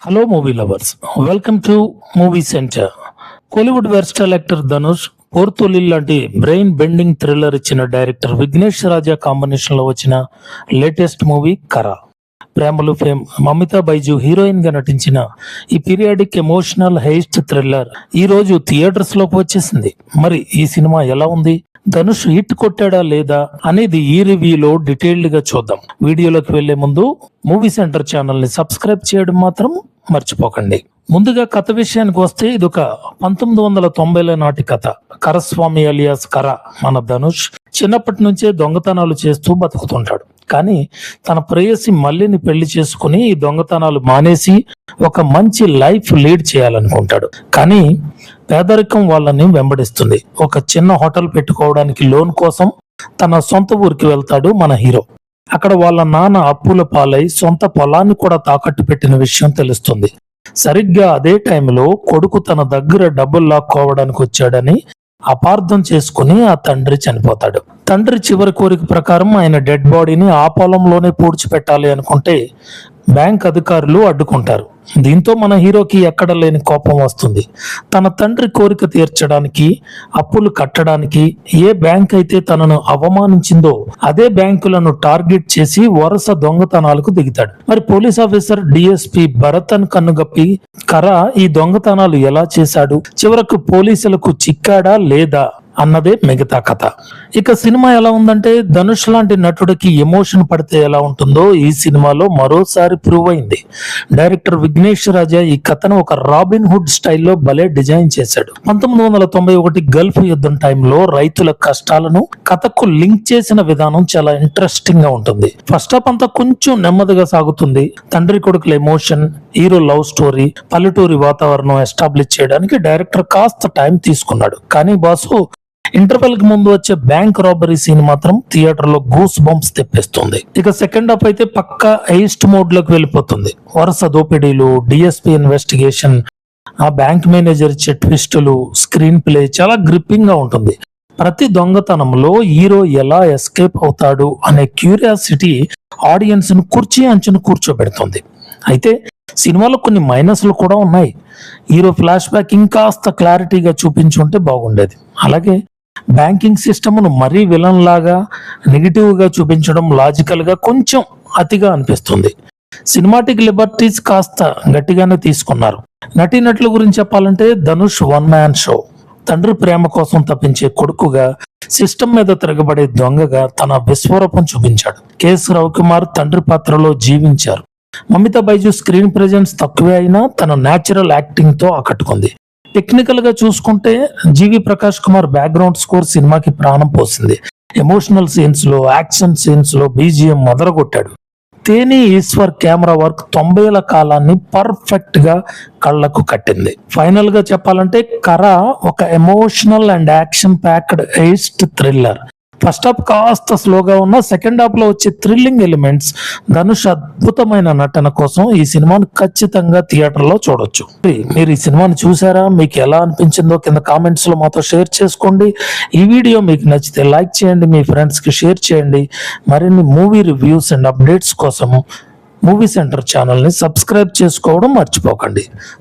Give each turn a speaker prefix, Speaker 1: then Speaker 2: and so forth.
Speaker 1: Hello movie lovers, welcome to movie centre. Kollywood versatile actor Dhanush, Por Thozhil లాంటి brain bending thriller ఇచ్చిన director Vignesh Raja combination లో వచ్చిన latest movie కరా. ప్రేమలు ఫేమ్ మమితా బైజు హీరోయిన్ గా నటించిన ఈ పీరియాడిక్ ఎమోషనల్ హెయిస్ట్ థ్రిల్లర్ ఈ రోజు థియేటర్స్ లోకి వచ్చేసింది. మరి ఈ సినిమా ఎలా ఉంది, ధనుష్ హిట్ కొట్టాడా లేదా అనేది ఈ రివ్యూలో డీటెయిల్డ్ గా చూద్దాం. వీడియోలోకి వెళ్లే ముందు మూవీ సెంటర్ ఛానల్ ని సబ్స్క్రైబ్ చేయడం మాత్రం మర్చిపోకండి. ముందుగా కథ విషయానికి వస్తే ఇది ఒక 1990ల నాటి కథ. కరస్వామి అలియాస్ కర మన ధనుష్ చిన్నప్పటి నుంచే దొంగతనాలు చేస్తూ బతుకుతుంటాడు. కానీ తన ప్రేయసి మల్లిని పెళ్లి చేసుకుని ఈ దొంగతనాలు మానేసి ఒక మంచి లైఫ్ లీడ్ చేయాలనుకుంటాడు. కానీ పేదరికం వాళ్ళని వెంబడిస్తుంది. ఒక చిన్న హోటల్ పెట్టుకోవడానికి లోన్ కోసం తన సొంత ఊరికి వెళ్తాడు మన హీరో. అక్కడ వాళ్ళ నాన్న అప్పుల పాలై సొంత పొలాన్ని కూడా తాకట్టు పెట్టిన విషయం తెలుస్తుంది. సరిగ్గా అదే టైంలో కొడుకు తన దగ్గర డబ్బులు లాక్కోవడానికి వచ్చాడని అపార్థం చేసుకుని ఆ తండ్రి చనిపోతాడు. తండ్రి చివరి కోరిక ప్రకారం ఆయన డెడ్ బాడీని ఆ పొలంలోనే పూడ్చిపెట్టాలి అనుకుంటే బ్యాంక్ అధికారులు అడ్డుకుంటారు. దీంతో మన హీరోకి ఎక్కడ లేని కోపం వస్తుంది. తన తండ్రి కోరిక తీర్చడానికి, అప్పులు కట్టడానికి ఏ బ్యాంక్ అయితే తనను అవమానించిందో అదే బ్యాంకులను టార్గెట్ చేసి వరుస దొంగతనాలకు దిగుతాడు. మరి పోలీస్ ఆఫీసర్ డిఎస్పి భరతన్ కన్నుగప్పి కర ఈ దొంగతనాలు ఎలా చేశాడు, చివరకు పోలీసులకు చిక్కాడా లేదా అన్నదే మిగతా కథ. ఇక సినిమా ఎలా ఉందంటే, ధనుష్ లాంటి నటుడికి ఎమోషన్ పడితే ఎలా ఉంటుందో ఈ సినిమాలో మరోసారి ప్రూవ్ అయింది. డైరెక్టర్ విఘ్నేష్ రాజా ఈ కథను ఒక రాబిన్ హుడ్ స్టైల్లో భలే డిజైన్ చేశాడు. 1991 గల్ఫ్ యుద్ధం టైంలో రైతుల కష్టాలను కథకు లింక్ చేసిన విధానం చాలా ఇంట్రెస్టింగ్ గా ఉంటుంది. ఫస్ట్ హాఫ్ అంతా కొంచెం నెమ్మదిగా సాగుతుంది. తండ్రి కొడుకుల ఎమోషన్, హీరో లవ్ స్టోరీ, పల్లెటూరి వాతావరణం ఎస్టాబ్లిష్ చేయడానికి డైరెక్టర్ కాస్త టైం తీసుకున్నాడు. కానీ బాసు, ఇంటర్వెల్ కి ముందు వచ్చే బ్యాంక్ రాబరీ సీన్ మాత్రం థియేటర్ లో గూస్ బంప్స్ తెప్పిస్తుంది. ఇక సెకండ్ హాఫ్ అయితే పక్కా హెయిస్ట్ మోడ్ లోకి వెళ్ళిపోతుంది. వరుస దోపిడీలు, డిఎస్పీ ఇన్వెస్టిగేషన్, ఆ బ్యాంక్ మేనేజర్ ఇచ్చే ట్విస్టులు, స్క్రీన్ ప్లే చాలా గ్రిప్పింగ్ గా ఉంటుంది. ప్రతి దొంగతనంలో హీరో ఎలా ఎస్కేప్ అవుతాడు అనే క్యూరియాసిటీ ఆడియన్స్ ను కుర్చీ అంచును కూర్చోబెడుతుంది. అయితే సినిమాలో కొన్ని మైనస్లు కూడా ఉన్నాయి. హీరో ఫ్లాష్ బ్యాక్ ఇంకాస్త క్లారిటీగా చూపించుంటే బాగుండేది. అలాగే బ్యాంకింగ్ సిస్టమ్ను మరీ విలన్ లాగా నెగిటివ్ గా చూపించడం లాజికల్ గా కొంచెం అతిగా అనిపిస్తుంది. సినిమాటిక్ లిబర్టీస్ కాస్త గట్టిగానే తీసుకున్నారు. నటీనటుల గురించి చెప్పాలంటే ధనుష్ వన్ మ్యాన్ షో. తండ్రి ప్రేమ కోసం తప్పించే కొడుకుగా, సిస్టమ్ మీద తిరగబడే దొంగగా తన విశ్వరూపం చూపించాడు. కేఎస్ రవికుమార్ తండ్రి పాత్రలో జీవించారు. మమితా బైజు స్క్రీన్ ప్రెజెన్స్ తక్కువే అయినా తన న్యాచురల్ యాక్టింగ్ తో ఆకట్టుకుంది. టెక్నికల్ గా చూసుకుంటే జీవి ప్రకాష్ కుమార్ బ్యాక్గ్రౌండ్ స్కోర్ సినిమాకి ప్రాణం పోసింది. ఎమోషనల్ సీన్స్ లో, యాక్షన్ సీన్స్ లో బీజిఎం మొదలుగొట్టాడు. తేని ఈశ్వర్ కెమెరా వర్క్ 90ల కాలాన్ని పర్ఫెక్ట్ గా కళ్లకు కట్టింది. ఫైనల్ గా చెప్పాలంటే కరా ఒక emotional and action packed heist thriller. First half కాస్త స్లోగా ఉన్న సెకండ్ హాఫ్ లో వచ్చే థ్రిల్లింగ్ ఎలిమెంట్స్, ధనుష్ అద్భుతమైన నటన కోసం ఈ సినిమాను ఖచ్చితంగా థియేటర్ లో చూడొచ్చు. మీరు ఈ సినిమాని చూసారా? మీకు ఎలా అనిపించిందో కింద కామెంట్స్ లో మాతో షేర్ చేసుకోండి. ఈ వీడియో మీకు నచ్చితే లైక్ చేయండి, మీ ఫ్రెండ్స్ కి షేర్ చేయండి. మరిన్ని మూవీ రివ్యూస్ అండ్ అప్డేట్స్ కోసం మూవీ సెంటర్ ఛానల్ ని సబ్స్క్రైబ్ చేసుకోవడం మర్చిపోకండి.